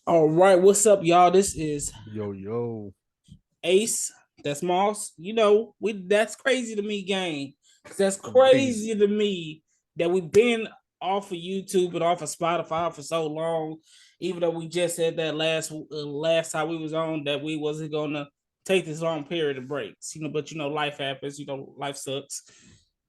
All right, what's up, y'all? This is Yo, yo. Ace. That's Moss. We that's crazy to me, gang. 'Cause that's Amazing. crazy to me that we've been off of YouTube and off of Spotify for so long. Even though we just said that last time we was on that we wasn't gonna take this long period of breaks, But life happens. Life sucks.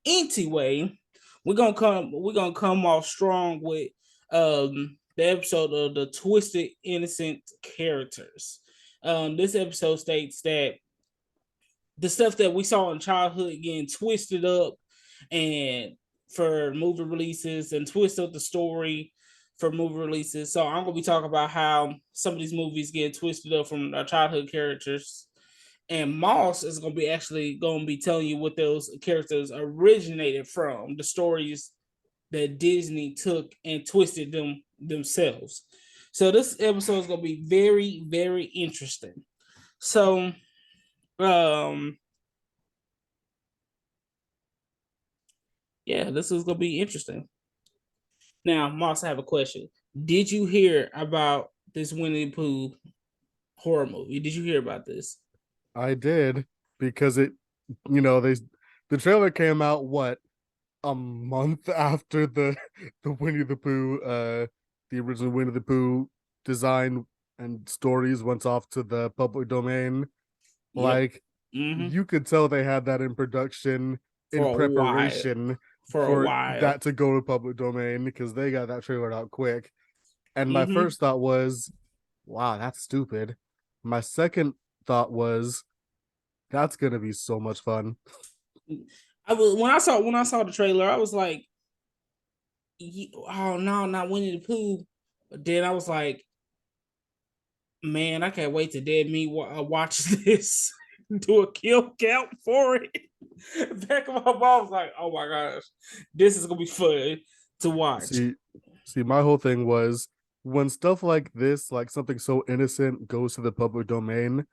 Anyway, we're gonna come off strong with the episode of the Twisted Innocent Characters. This episode states that the stuff that we saw in childhood getting twisted up and for movie releases and twist up the story for movie releases. So I'm gonna be talking about how some of these movies get twisted up from our childhood characters. And Moss is gonna be telling you what those characters originated from, the stories that Disney took and twisted them themselves. So this episode is gonna be very, very interesting. So um yeah, this is gonna be interesting. Now, Moss, I have a question. Did you hear about this Winnie the Pooh horror movie? Did you hear about this? I did because they the trailer came out a month after the Winnie the Pooh the original Winnie the Pooh design and stories went off to the public domain. Yep. Like Mm-hmm. you could tell they had that in production in For a while. preparation For a for while. that to go to public domain because they got that trailer out quick. And my Mm-hmm. first thought was, wow, that's stupid. My second thought was, that's gonna be so much fun. I was when I saw the trailer, I was like, oh no, not Winnie the Pooh. But then I was like, man, I can't wait to dead me watch this. Do a kill count for it. Back of my mom was like, oh my gosh, this is gonna be fun to watch. See, see, my whole thing was when stuff like this, like something so innocent, goes to the public domain,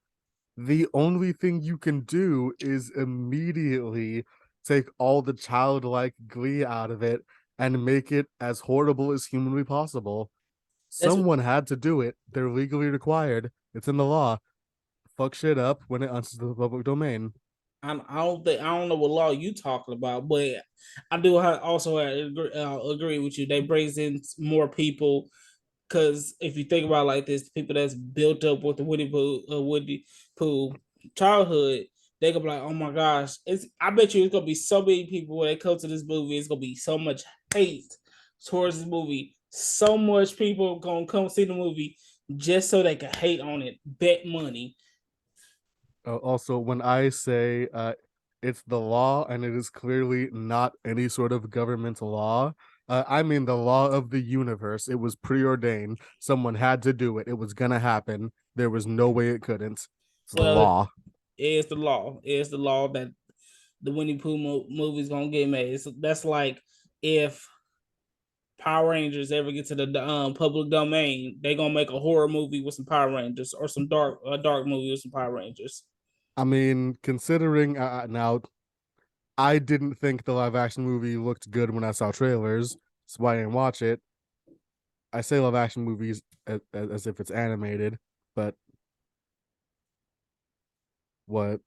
the only thing you can do is immediately take all the childlike glee out of it and make it as horrible as humanly possible. That's Someone had to do it. They're legally required. It's in the law. Fuck shit up when it enters the public domain. I don't know what law you talking about, but I do also agree with you. They brings in more people because if you think about it like this, the people that's built up with the Woody Pooh childhood, they gonna be like, oh my gosh, it's. I bet you it's gonna be so many people when they come to this movie. It's gonna be so much hate towards this movie. So much people gonna come see the movie just so they can hate on it, bet money. Also, when I say it's the law and it is clearly not any sort of governmental law, I mean the law of the universe. It was preordained. Someone had to do it. It was gonna happen. There was no way it couldn't. It's the Well, law. is the law. It's the law that the Winnie Pooh movie is gonna get made. So that's like if Power Rangers ever get to the public domain, they gonna make a horror movie with some Power Rangers or some dark movie with some Power Rangers. I mean, considering now, I didn't think the live action movie looked good when I saw trailers, so I didn't watch it. I say live action movies as if it's animated, but what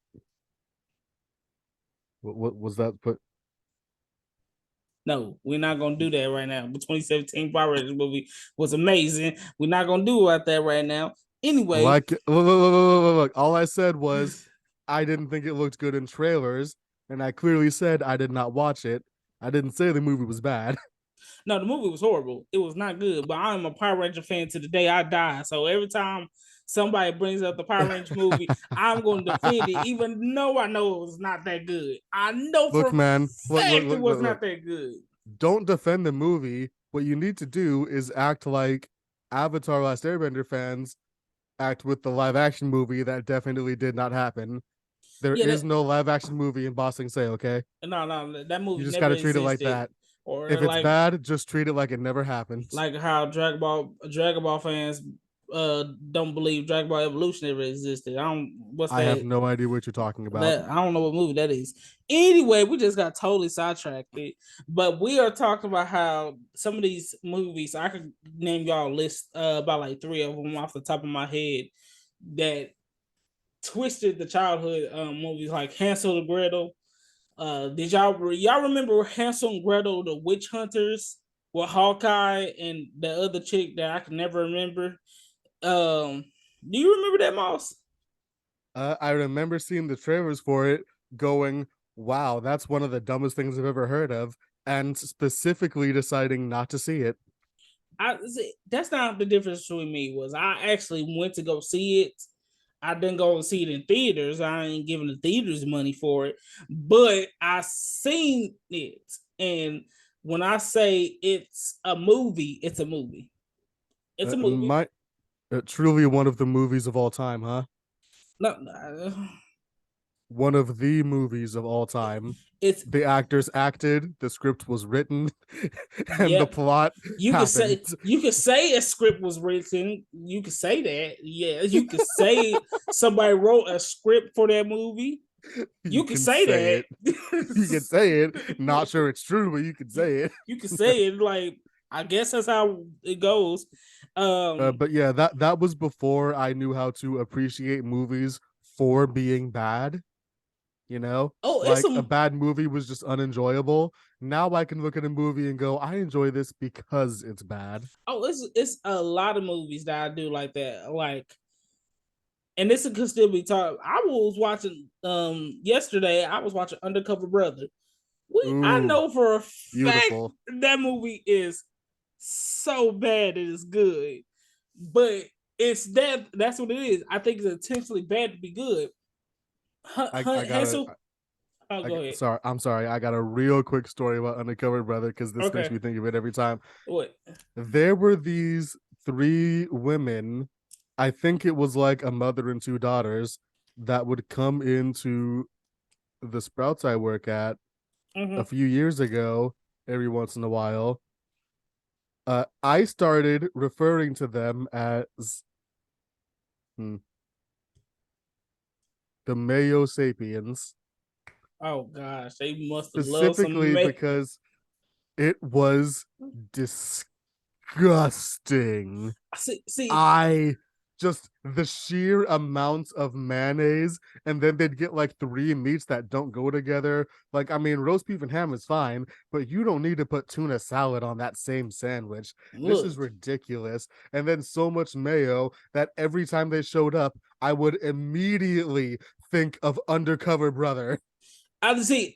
what was that put? No, we're not gonna do that right now. The 2017 Power Rangers movie was amazing. We're not gonna do like that right now. Anyway, Like, look, all I said was I didn't think it looked good in trailers, and I clearly said I did not watch it. I didn't say the movie was bad. no, the movie was horrible. It was not good. But I'm a Power Ranger fan to the day I die. So every time somebody brings up the Power Ranger movie, I'm going to defend it, even though I know it was not that good. I know for Look, a man, fact it was not that good. don't defend the movie. What you need to do is act like Avatar: Last Airbender fans act with the live action movie that definitely did not happen. There Yeah, is no live action movie in Boston Say, okay? no, that You movie just got never to treat it like existed. that. Or If it's like bad, just treat it like it never happened. how Dragon Ball fans don't believe Dragon Ball Evolution ever existed. I don't. What's I have that? no idea what you're talking about. That I don't know what movie that is. Anyway, we just got totally sidetracked. But we are talking about how some of these movies, I could name y'all a list about like 3 of them off the top of my head that twisted the childhood movies like Hansel and Gretel. Did y'all remember Hansel and Gretel, the witch hunters with Hawkeye and the other chick that I can never remember? Do you remember that, Moss? I remember seeing the trailers for it, going, "Wow, that's one of the dumbest things I've ever heard of," and specifically deciding not to see it. That's not the difference between me. Was I actually went to go see it. I didn't go and see it in theaters. I ain't giving the theaters money for it, but I seen it. And when I say it's a movie, it's a movie. It's a movie. My truly one of the movies of all time, huh? No, no, One of the movies of all time. it's The actors acted, the script was written, and the yep. plot happened. You could say a script was written. You could say that. Yeah, you could say somebody wrote a script for that movie. You could say that. You can say it. Not sure it's true, but you can say it. You could say it. Like, I guess that's how it goes. But yeah, that was before I knew how to appreciate movies for being bad. You know, oh, it's like a some. bad movie was just unenjoyable. Now I can look at a movie and go, I enjoy this because it's bad. Oh, it's a lot of movies that I do like that. Like, and this could still be taught. I was watching yesterday. I was watching Undercover Brother. I Ooh, know for a fact beautiful. that movie is so bad it is good, but it's that's what it is. I think it's intentionally bad to be good. I gotta Hansel, oh, go ahead. I'm sorry. I got a real quick story about Undercover Brother because this makes Okay, me think of it every time. what? There were these 3 women, I think it was like a mother and 2 daughters, that would come into the Sprouts I work at a Mm-hmm. few years ago every once in a while. I started referring to them as hmm, the Mayo Sapiens, Oh gosh, they must have loved some. specifically because it was disgusting. See, I just the sheer amount of mayonnaise, and then they'd get like 3 meats that don't go together. Like, I mean, roast beef and ham is fine, but you don't need to put tuna salad on that same sandwich. This is look. ridiculous. And then so much mayo that every time they showed up, I would immediately think of Undercover Brother. I see,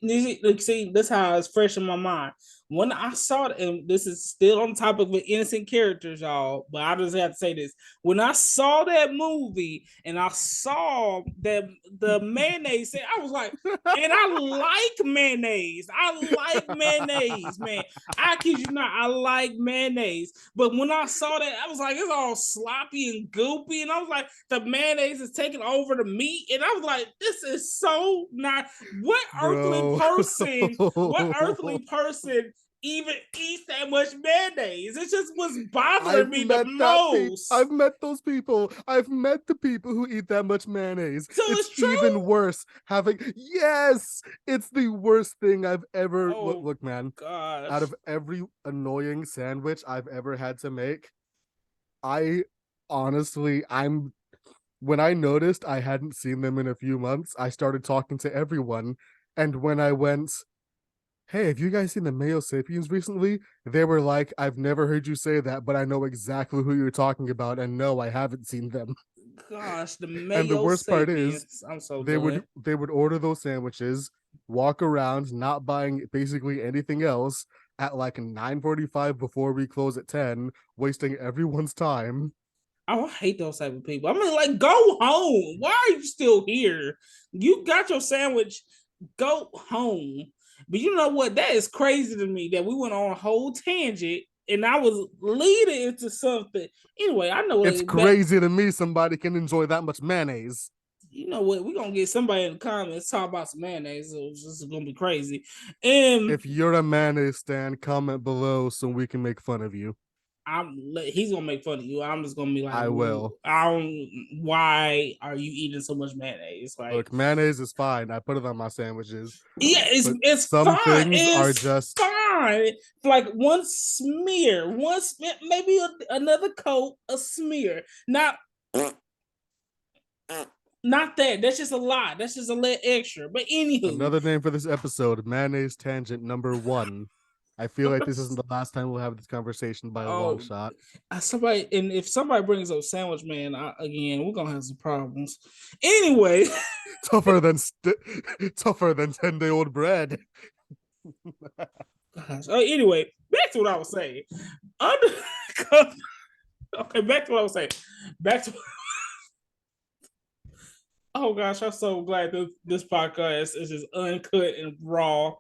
that's how it's fresh in my mind. When I saw it, and this is still on topic with innocent characters, y'all, but I just have to say this. When I saw that movie and I saw that the mayonnaise, I was like, and I like mayonnaise. I like mayonnaise, man. I kid you not, I like mayonnaise. But when I saw that, I was like, it's all sloppy and goopy. And I was like, the mayonnaise is taking over the meat. And I was like, this is so not what earthly Bro. person, what earthly person even eats that much mayonnaise? It just was bothering me the most. I've met those people. I've met the people who eat that much mayonnaise. So It's it's even true. worse having yes, it's the worst thing I've ever Oh look, man. Out gosh. of every annoying sandwich I've ever had to make, I honestly I'm when I noticed I hadn't seen them in a few months, I started talking to everyone. And when I went, hey, have you guys seen the Mayo Sapiens recently? They were like, I've never heard you say that, but I know exactly who you're talking about. And no, I haven't seen them. Gosh, the And the Mayo worst part is Sapiens. I'm so they would done. they would order those sandwiches, walk around, not buying basically anything else at like 9:45 before we close at 10, wasting everyone's time. Oh, I hate those type of people. I mean, like, go home. Why are you still here? You got your sandwich. Go home. But you know what? That is crazy to me that we went on a whole tangent and I was leading into something. Anyway, I know It's it back. crazy to me somebody can enjoy that much mayonnaise. You know what? We're gonna get somebody in the comments talk about some mayonnaise. So this is gonna be crazy. And If you're a mayonnaise stand, comment below so we can make fun of you. he's gonna make fun of you. I'm just gonna be like, I will. Why are you eating so much mayonnaise? Like, Look, mayonnaise is fine. I put it on my sandwiches. yeah, But it's some fine. things are It's just fine. Like one smear, maybe another coat, a smear. Not that. That's just a lot. That's just a little extra. But anywho, another name for this episode, mayonnaise tangent number 1. I feel like this isn't the last time we'll have this conversation by a long oh, shot. if somebody brings up Sandwich Man again, we're gonna have some problems. Anyway, tougher than 10-day-old bread. gosh. Anyway, back to what I was saying. Okay, back to what I was saying. Back to. Oh gosh, I'm so glad that this podcast is just uncut and raw.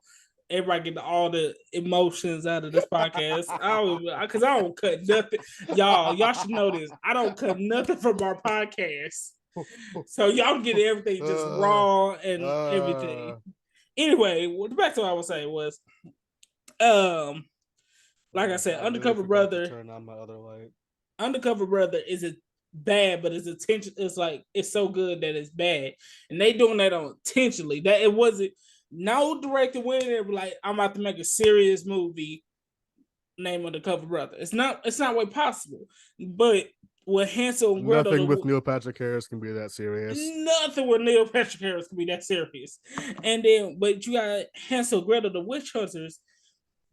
Everybody getting all the emotions out of this podcast. Because I don't cut nothing. Y'all should know this. I don't cut nothing from our podcast. So y'all get everything just raw and everything. Anyway, back to what I was saying was, like I said, Undercover Brother. Turn on my other light. Undercover Brother is a bad, but its attention is like it's so good that it's bad, and they doing that on intentionally. That it wasn't no director went in there like I'm about to make a serious movie named Undercover Brother. It's not way possible. But with Hansel and Gretel, nothing with Neil Patrick Harris can be that serious. Nothing with Neil Patrick Harris can be that serious. And then, but you got Hansel and Gretel, the witch hunters.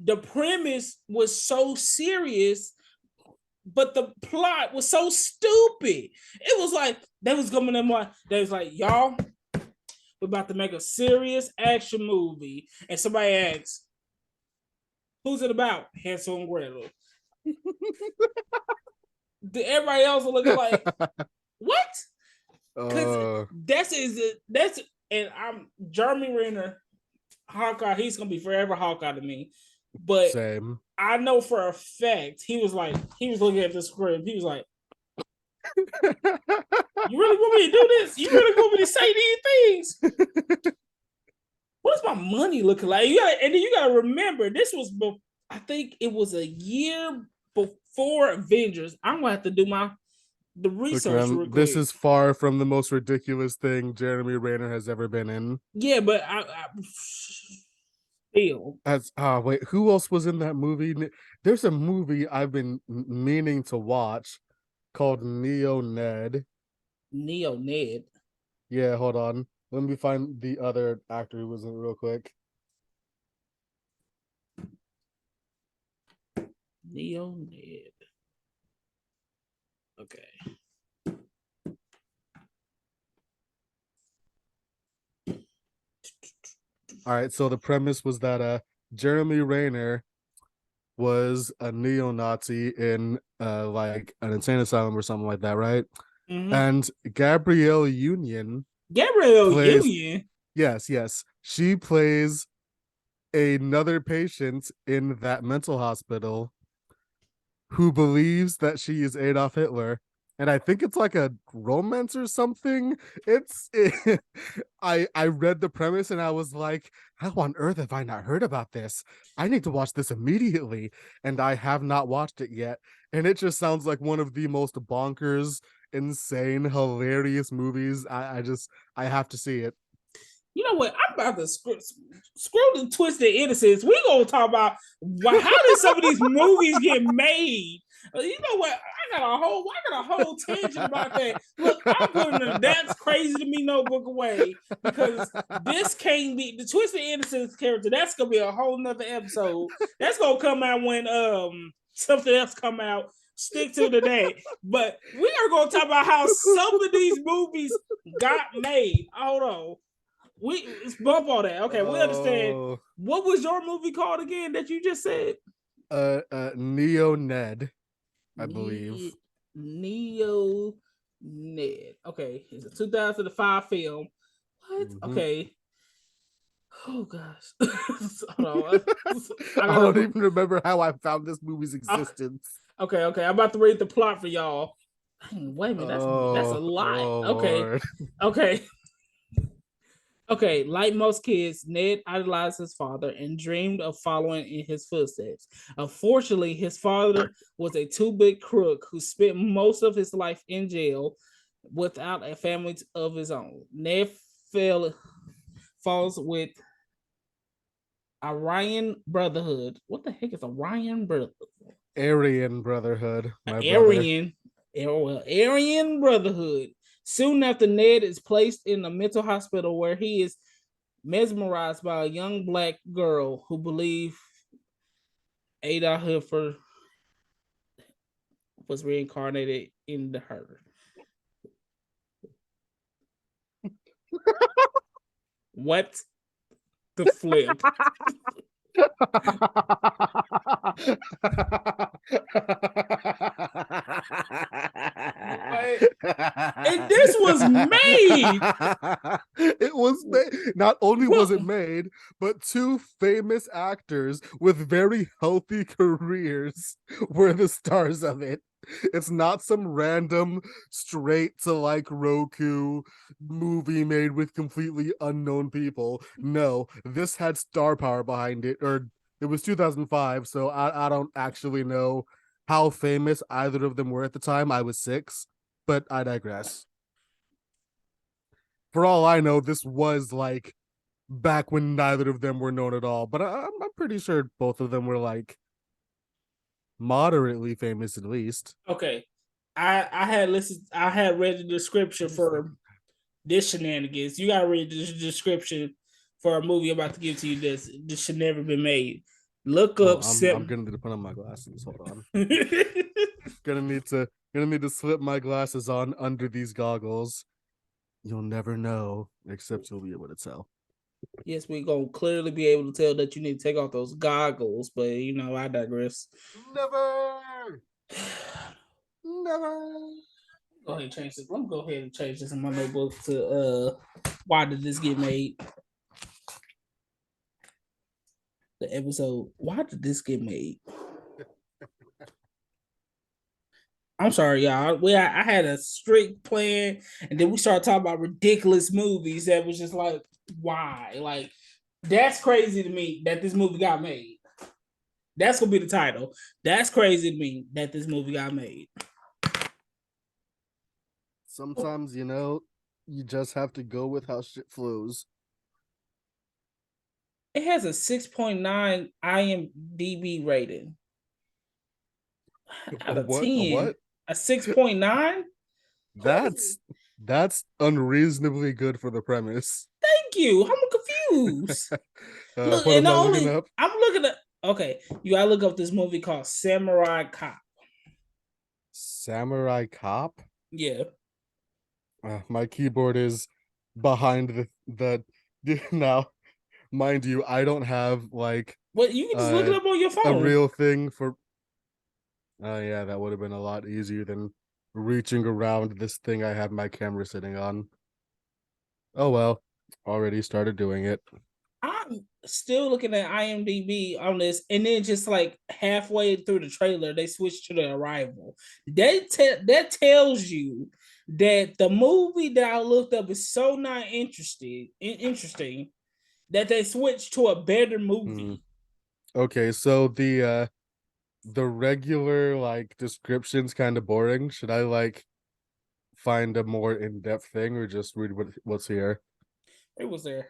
The premise was so serious, but the plot was so stupid. It was like they was coming in one. They was like, y'all, we're about to make a serious action movie, and somebody asks, "Who's it about?" Hansel and Gretel. Everybody else was looking like, "What?" Because that's and I'm Jeremy Renner, Hawkeye. He's gonna be forever Hawkeye to me. But same. I know for a fact he was looking at the script. He was like, "You really want me to do this? You really want me to say these things? What's my money looking like?" And then you gotta remember, this was I think it was a year before Avengers. I'm gonna have to do the research. Look, this is far from the most ridiculous thing Jeremy Renner has ever been in. Yeah, but I still. Wait, who else was in that movie? There's a movie I've been meaning to watch called Neo Ned. Neo Ned. Yeah, hold on. Let me find the other actor who was in it real quick. Neo Ned. Okay. All right, so the premise was that Jeremy Renner was a neo-Nazi in like an insane asylum or something like that, right? Mm-hmm. And Gabrielle Union. Yes. She plays another patient in that mental hospital who believes that she is Adolf Hitler. And I think it's like a romance or something. I read the premise and I was like, how on earth have I not heard about this? I need to watch this immediately. And I have not watched it yet. And it just sounds like one of the most bonkers, insane, hilarious movies. I have to see it. You know what? I'm about to screw the Twisted Innocence. We gonna talk about how did some of these movies get made? You know what? I got a whole tangent about that. Look, I'm putting the That's Crazy to Me notebook away because this can't be the Twisted Innocence character. That's gonna be a whole nother episode. That's gonna come out when something else come out. Stick to today. But we are gonna talk about how some of these movies got made. Hold on. Let's bump all that. Okay, we understand. What was your movie called again that you just said? Neo Ned, I believe. Neo Ned. Okay, it's a 2005 film. What? Mm-hmm. Okay. Oh gosh. I don't even remember how I found this movie's existence. Okay. I'm about to read the plot for y'all. Wait a minute, that's a lot. Okay. Okay, like most kids, Ned idolized his father and dreamed of following in his footsteps. Unfortunately, his father was a two-bit crook who spent most of his life in jail without a family of his own. Ned falls with Aryan Brotherhood. What the heck is Aryan Brotherhood? Aryan Brotherhood, my brother. Aryan Brotherhood. Soon after, Ned is placed in a mental hospital where he is mesmerized by a young black girl who believes Ada Hoofer was reincarnated into her. What the flip? And this was made. It was made. Not only was it made, but two famous actors with very healthy careers were the stars of it. It's not some random straight to like Roku movie made with completely unknown people. No, this had star power behind it, or it was 2005, so I don't actually know how famous either of them were at the time. I was 6, but I digress. For all I know, this was like back when neither of them were known at all, but I'm pretty sure both of them were like moderately famous at least. Okay. I had read the description for this shenanigans. You gotta read the description for a movie I'm about to give to you this should never been made. Look Oh, up I'm gonna need to put on my glasses. Hold on. gonna need to slip my glasses on under these goggles. You'll never know, except you'll be able to tell. Yes, we're gonna clearly be able to tell that you need to take off those goggles, but I digress. Never, never. Go ahead and change this. Let me go ahead and change this in my notebook to why did this get made? The episode, why did this get made? I'm sorry, y'all. I had a strict plan, and then we started talking about ridiculous movies that was just like, why? Like, that's crazy to me that this movie got made. That's gonna be the title. That's crazy to me that this movie got made. Sometimes, you just have to go with how shit flows. It has a 6.9 IMDb rating out of What? 10. A 6.9? That's unreasonably good for the premise. Thank you. I'm confused. Look, What and am the I looking only up? I'm looking at okay, you gotta look up this movie called Samurai Cop. Samurai Cop? Yeah. My keyboard is behind the now. Mind you, I don't have like Well, you can just look it up on your a phone. real thing for. Oh yeah, that would have been a lot easier than reaching around this thing I have my camera sitting on. Oh well, already started doing it. I'm still looking at IMDb on this, and then just like halfway through the trailer, they switch to the Arrival. That tells you that the movie that I looked up is so not interesting that they switched to a better movie. Okay, so the regular like description's kind of boring. Should I like find a more in-depth thing or just read what's here? It was there.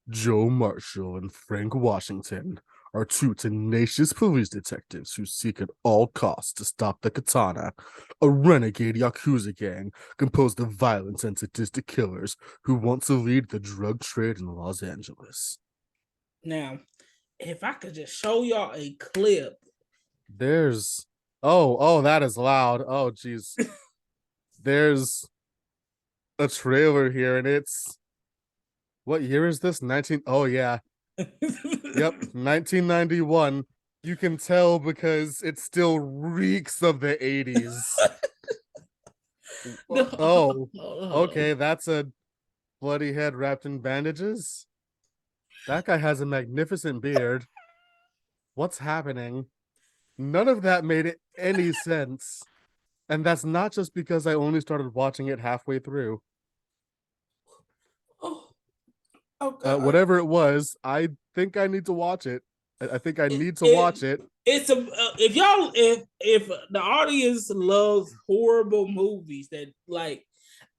Joe Marshall and Frank Washington are two tenacious police detectives who seek at all costs to stop the Katana, a renegade Yakuza gang composed of violent and sadistic killers who want to lead the drug trade in Los Angeles. Now, if I could just show y'all a clip. There's oh, that is loud. Oh, geez. There's a trailer here, and it's what year is this? 19. Oh, yeah. Yep, 1991. You can tell because it still reeks of the 80s. Oh, okay. That's a bloody head wrapped in bandages. That guy has a magnificent beard. What's happening? None of that made any sense. And that's not just because I only started watching it halfway through. Okay. Whatever it was, I think I need to watch it. I think I need to it watch it. it's a if y'all if the audience loves horrible movies that like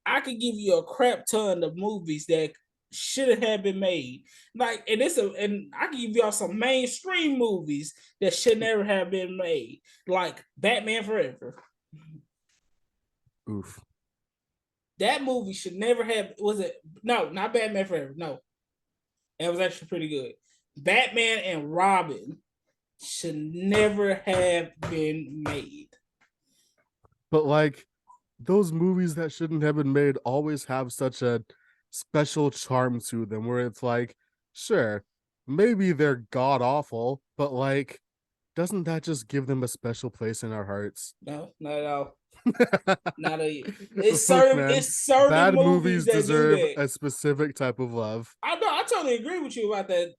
I could give you a crap ton of movies that should have been made. Like, and I can give y'all some mainstream movies that should never have been made. Like Batman Forever. Oof. That movie should never have was it no, not Batman Forever. No. It was actually pretty good. Batman and Robin should never have been made. But like those movies that shouldn't have been made always have such a special charm to them where it's like, sure, maybe they're god awful, but like, doesn't that just give them a special place in our hearts? No, not at all. Not a. Look, man, It's certain bad movies movies that do deserve that. a specific type of love. I know. I totally agree with you about that.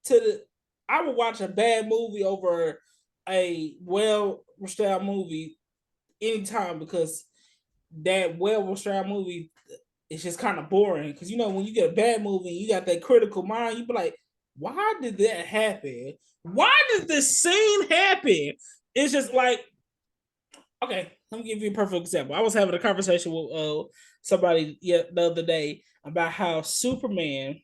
To the, I would watch a bad movie over a well restored movie anytime because that well restored movie is just kind of boring. Because you know when you get a bad movie, you got that critical mind. You be like, why did that happen? Why did this scene happen? It's just like, okay, let me give you a perfect example. I was having a conversation with somebody the other day about how Superman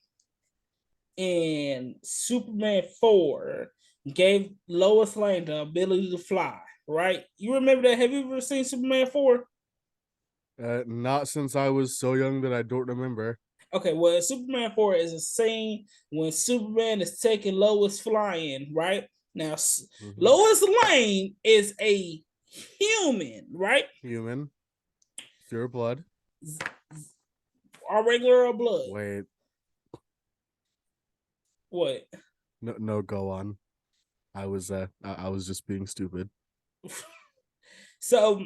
in Superman 4 gave Lois Lane the ability to fly, right? You remember that? Have you ever seen Superman 4? Not since I was so young that I don't remember. Okay, well, Superman 4 is a scene when Superman is taking Lois flying, right? Now, Lois Lane is a human, right? Human, pure blood. Our regular blood. Wait, What? no, go on. I was just being stupid. So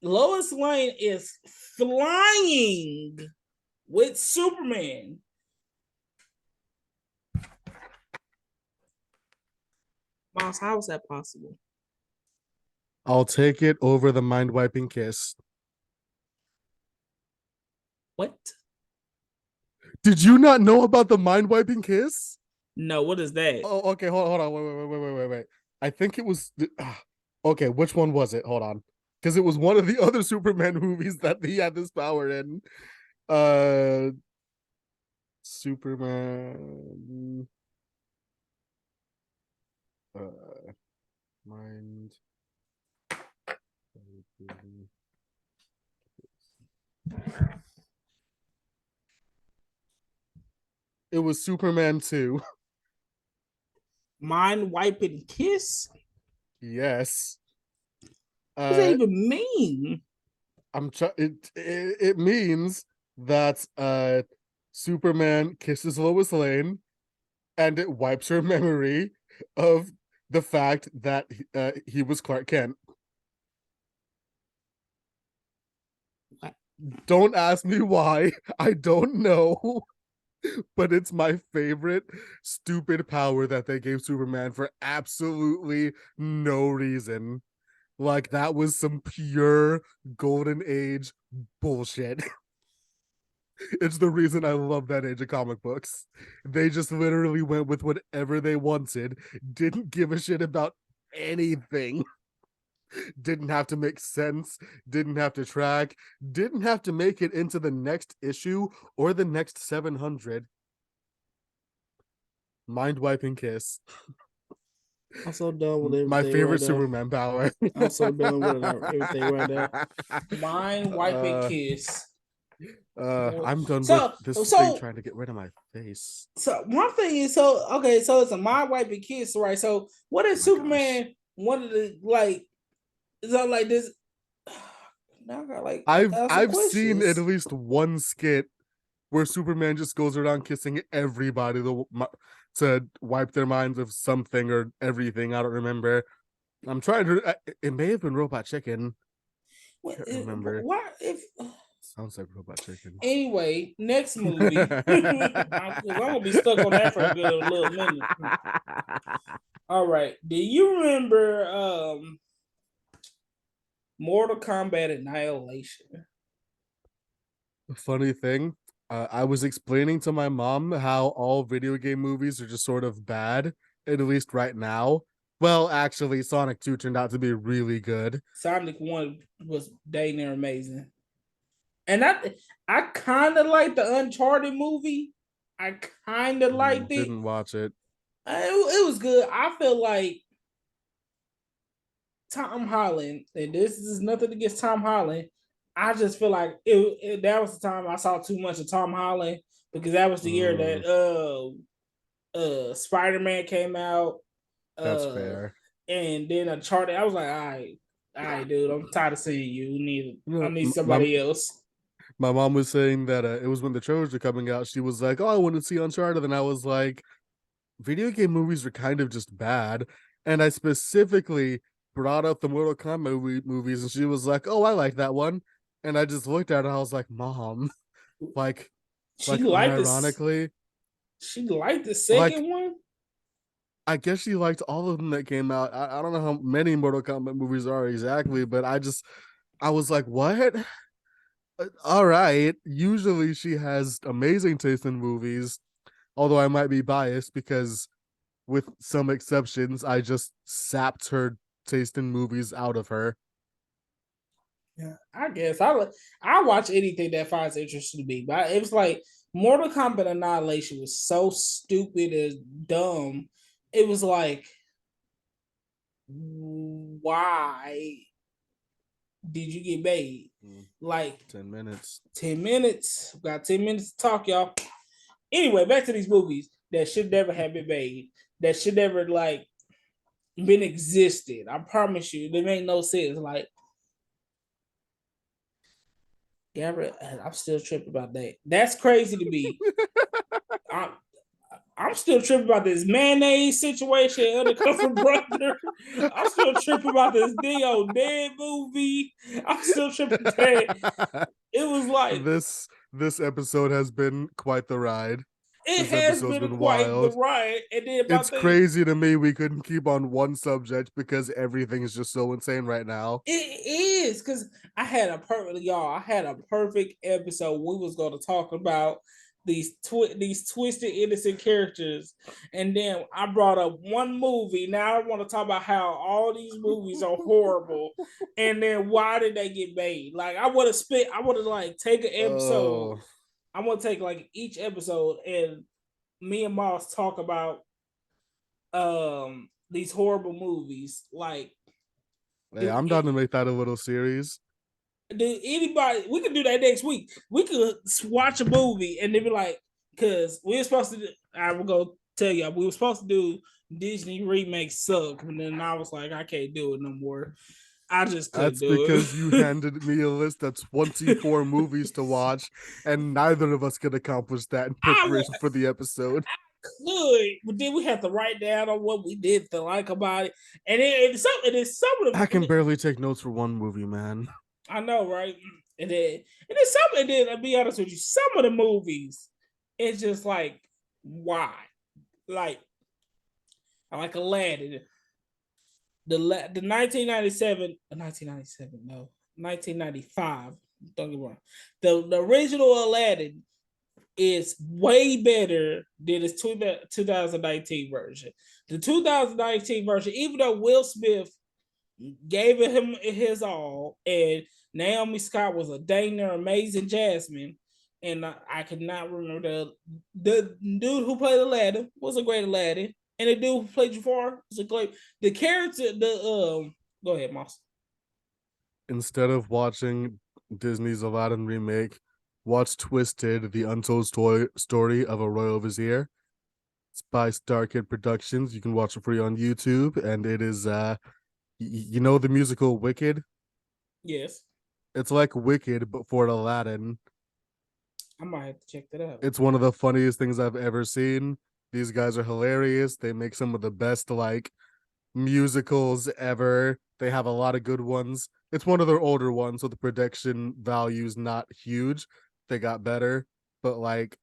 Lois Lane is flying with Superman. Miles, how is that possible? I'll take it over the mind wiping kiss. What? Did you not know about the mind wiping kiss? No, what is that? Oh, okay. Hold on. Wait. I think it was. Okay, which one was it? Hold on, because it was one of the other Superman movies that he had this power in. Superman. Mind. It was Superman 2. Mind wiping kiss? Yes. What does that even mean? It means that Superman kisses Lois Lane and it wipes her memory of the fact that he was Clark Kent. What? Don't ask me why. I don't know. But it's my favorite stupid power that they gave Superman for absolutely no reason. Like that was some pure golden age bullshit. It's the reason I love that age of comic books. They just literally went with whatever they wanted, didn't give a shit about anything. Didn't have to make sense, didn't have to track, didn't have to make it into the next issue or the next 700. Mind wiping kiss. I'm so done with everything. My favorite right Superman power. I'm so done with everything right now. Mind wiping kiss. I'm done with this thing trying to get rid of my face. So one thing is so it's a mind wiping kiss, right? So what if Superman wanted to like? Is that like this? Now I got like I've seen at least one skit where Superman just goes around kissing everybody to wipe their minds of something or everything. I don't remember. I'm trying to. It may have been Robot Chicken. I can't remember. What if? Sounds like Robot Chicken. Anyway, next movie. I'm gonna be stuck on that for a good little minute. All right. Do you remember Mortal Kombat Annihilation? Funny thing, I was explaining to my mom how all video game movies are just sort of bad, at least right now. Well, actually, Sonic 2 turned out to be really good. Sonic 1 was dang near amazing. And I kind of like the Uncharted movie. I kind of liked it. Didn't watch it. It was good. I feel like Tom Holland, and this is nothing against Tom Holland. I just feel like that was the time I saw too much of Tom Holland because that was the year Mm, that Spider-Man came out. that's Uh fair. and then Uncharted. I was like, all right, dude, I'm tired of seeing you. I No, need my somebody else. my mom was saying that it was when the trailers were coming out. She was like, "Oh, I want to see Uncharted," and I was like, "Video game movies are kind of just bad." And I specifically brought up the Mortal Kombat movies, and she was like, "Oh, I like that one." And I just looked at her, and I was like, "Mom, like, She like liked this. unironically, She liked the like." second one. I guess she liked all of them that came out. I don't know how many Mortal Kombat movies are exactly, but I was like, what? All right. Usually she has amazing taste in movies, although I might be biased because, with some exceptions, I just sapped her taste in movies out of her. Yeah, I guess I watch anything that finds interesting to me, but it was like Mortal Kombat Annihilation was so stupid and dumb. It was like, why did you get made? Like 10 minutes. 10 minutes. We got 10 minutes to talk, y'all. Anyway, back to these movies that should never have been made. That should never like been existed. I promise you, they make no sense. Like Gabriel, I'm still tripping about that. That's crazy to me. I'm, I'm still tripping about this mayonnaise situation, Undercover Brother. I'm still tripping about this Dio Dead movie. I'm still tripping that it was like this episode has been quite the ride. it This has episode's been been quite the wild. ride. And then It's about the crazy to me we couldn't keep on one subject because everything is just so insane right now. it is because I had a perfect episode. We was going to talk about these twisted innocent characters, and then I brought up one movie. Now I want to talk about how all these movies are horrible, and then why did they get made? Like I would have spent. I would have like take an episode. Oh, I want to take like each episode, and me and Moss talk about these horrible movies. Like, hey, do I'm down to it, make that a little series. do anybody? We could do that next week. We could watch a movie and then be like, because we were supposed to. I will go tell you, we were supposed to do Disney remakes suck, and then I was like, I can't do it no more. I just couldn't That's do because you it. handed me a list of 24 movies to watch, and neither of us could accomplish that in I preparation for the episode. could, but then we have to write down on what we did to like about it, and some of I can them. barely take notes for one movie, man. I know, right? And then some. And then I'll be honest with you, some of the movies, it's just like why, like I like Aladdin, the 1997, 1997, no, 1995. Don't get me wrong. The original Aladdin is way better than its 2019 version. The 2019 version, even though Will Smith gave him his all, and Naomi Scott was a dang near amazing Jasmine, and I could not remember the dude who played Aladdin was a great Aladdin, and the dude who played Jafar was a great. The character, go ahead, Moss. Instead of watching Disney's Aladdin remake, watch Twisted, the untold story of a royal vizier. It's by Star Kid Productions. You can watch it free on YouTube, and it is you know the musical Wicked? Yes, It's like Wicked but for Aladdin. I might have to check that out. It's one of the funniest things I've ever seen. These guys are hilarious. They make some of the best like musicals ever. They have a lot of good ones. It's one of their older ones, so the production value's not huge. They got better, but like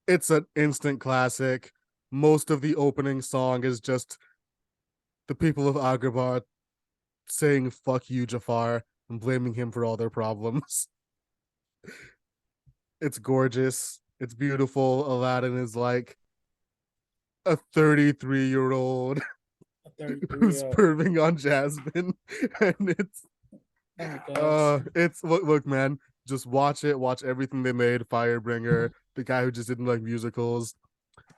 it's an instant classic. Most of the opening song is just the people of Agrabah saying "fuck you, Jafar" and blaming him for all their problems. It's gorgeous. It's beautiful. Aladdin is like a 33-year-old A 33 who's year old. perving on Jasmine, and Oh my gosh. it's look, man. Just watch it. Watch everything they made. Firebringer, the guy who just didn't like musicals.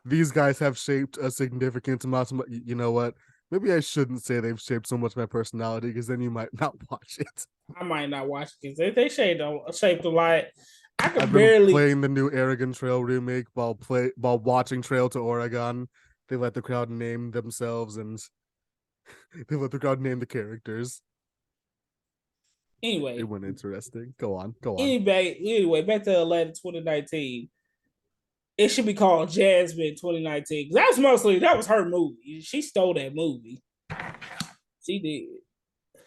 These guys have shaped a significant amount of you know what? Maybe I shouldn't say they've shaped so much of my personality because then you might not watch it. I might not watch it because they shaped a lot. I I've could been barely. playing the new Aragon Trail remake while watching Trail to Oregon. They let the crowd name themselves and they let the crowd name the characters. It Anyway, went interesting. Go on, go on. anyway, back to Aladdin 2019. It should be called Jasmine 2019 because that was her movie. She stole that movie. She did.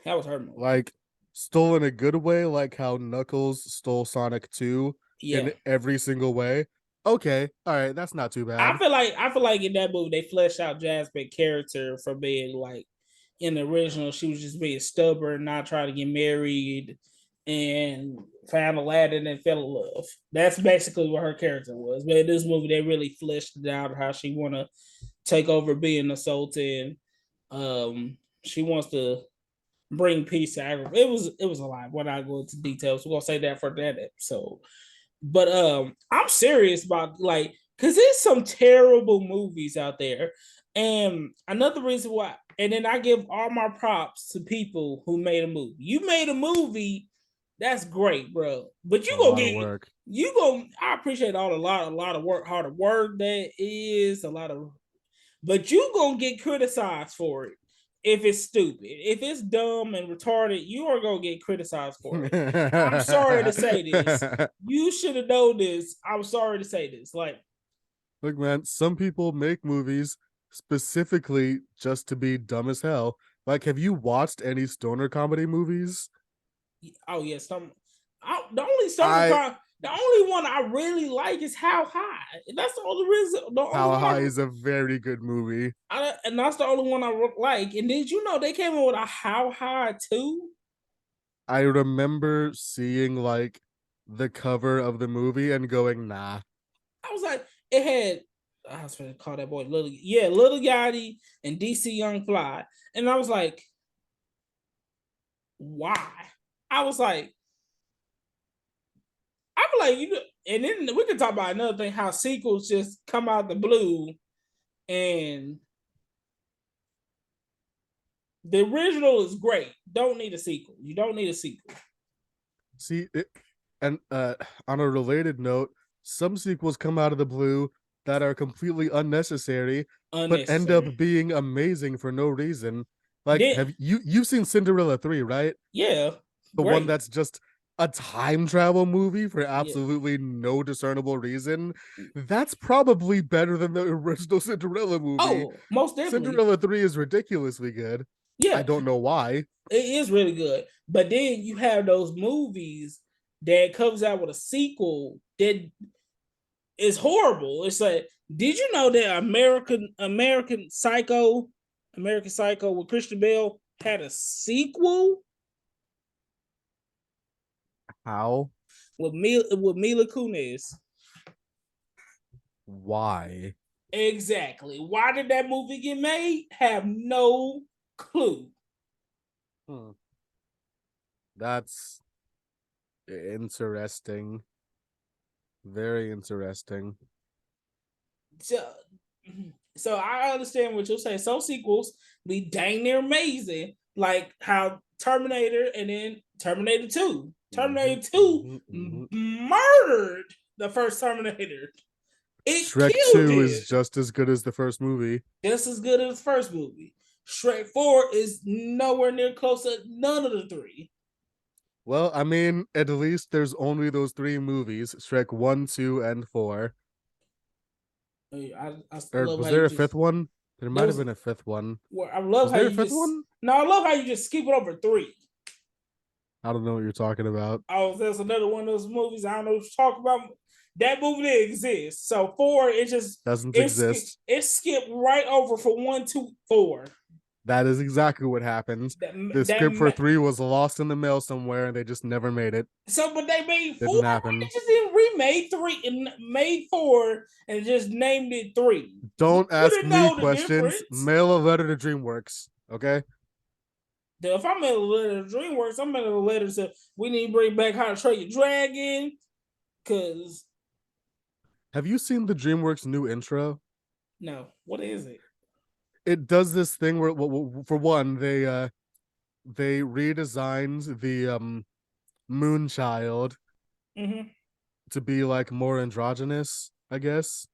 That was her movie. Like stole in a good way, like how Knuckles stole Sonic 2 Yeah. in every single way. Okay, all right, that's not too bad. I feel like in that movie they fleshed out Jasmine's character from being like in the original, she was just being stubborn, not trying to get married, and found Aladdin and fell in love. That's basically what her character was. But in this movie, they really fleshed it out how she wanna take over being the Sultan. She wants to bring peace to Africa. It was a lot. We're not going into details. We're gonna say that for that episode. But I'm serious about like because there's some terrible movies out there. And another reason why, and then I give all my props to people who made a movie. You made a movie, that's great, bro. But A lot of work. I appreciate a lot of work, hard work that is a lot of, but you gonna get criticized for it if it's stupid. If it's dumb and retarded, you are gonna get criticized for it. I'm sorry to say this. You should have known this. I'm sorry to say this. Like, look, man, some people make movies specifically just to be dumb as hell. Like, have you watched any stoner comedy movies? oh yeah, I the only one I really like is How High. That's the only reason. The only How one High is a very good movie. and that's the only one I like. And did you know they came in with a How High too? I remember seeing like the cover of the movie and going, nah. I was like, it had. I was going to call that boy Little Yachty and DC Young Fly, and I was like, why? I was like, I feel like and then we can talk about another thing, how sequels just come out the blue, and the original is great. Don't need a sequel. You don't need a sequel. See, and on a related note, some sequels come out of the blue that are completely unnecessary, but end up being amazing for no reason. Like, Then, have you've seen Cinderella 3, right? yeah, The great. one that's just a time travel movie for Yeah. absolutely no discernible reason. That's probably better than the original Cinderella movie. Oh, most definitely. Cinderella 3 is ridiculously good. Yeah. I don't know why. It is really good. But then you have those movies that comes out with a sequel that is horrible. It's like, did you know that American Psycho with Christian Bale had a sequel How? with Mila Kunis? Why? Exactly. Why did that movie get made? Have no clue. That's interesting. Very interesting. So I understand what you're saying. Some sequels be dang near amazing, like how Terminator and then Terminator 2. Terminator 2 murdered the first Terminator. It Shrek 2 is just as good as the first movie. Just as good as the first movie. Shrek 4 is nowhere near close to none of the three. Well, I mean, at least there's only those three movies: Shrek 1, 2, and 4. Was there a fifth one? There might have been a fifth one. I love was how there a fifth one? No, I love how you just skip it over 3. I don't know what you're talking about. Oh, there's another one of those movies. I don't know what you're talking about. That movie didn't exist. So 4, it just doesn't exist. It skipped right over for 1, 2, 4. That is exactly what happened. That The that script for 3 was lost in the mail somewhere, and they just never made it. so, but they made 4. Didn't Why they happen. just didn't remake 3 and made 4 and just named it 3? We Don't would ask have me known the questions. difference. Mail a letter to DreamWorks. Okay. If I'm at a letter to DreamWorks, I'm at a letter to say we need to bring back How to Train Your Dragon. Cause Have you seen the DreamWorks new intro? no, what is it? It does this thing where, for one, they redesigned the Moonchild Mm-hmm. to be like more androgynous, I guess.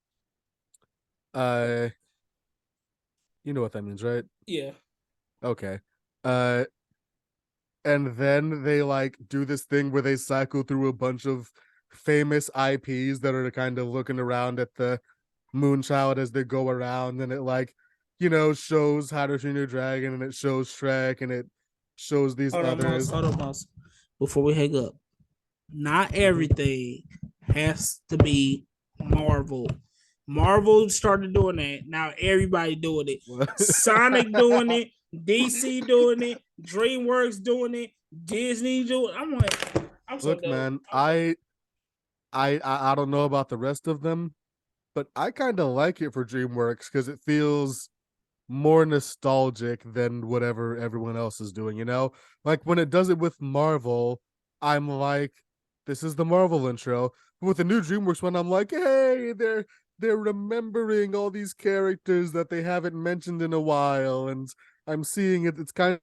Uh, you know what that means, right? Yeah. Okay. Uh, and then they like do this thing where they cycle through a bunch of famous IPs that are kind of looking around at the Moonchild as they go around, and it like, shows How to Train Your Dragon, and it shows Shrek, and it shows these Hold on, boss. others. Hold on, boss. Before we hang up, not everything has to be Marvel. Marvel started doing that. Now everybody doing it. Sonic doing it. DC doing it. DreamWorks doing it. Disney doing it. I'm like, I'm so Look, dope. man, I don't know about the rest of them, but I kind of like it for DreamWorks because it feels more nostalgic than whatever everyone else is doing, Like when it does it with Marvel, I'm like, this is the Marvel intro. But with the new DreamWorks one, I'm like, hey, they're remembering all these characters that they haven't mentioned in a while, and I'm seeing it. It's kind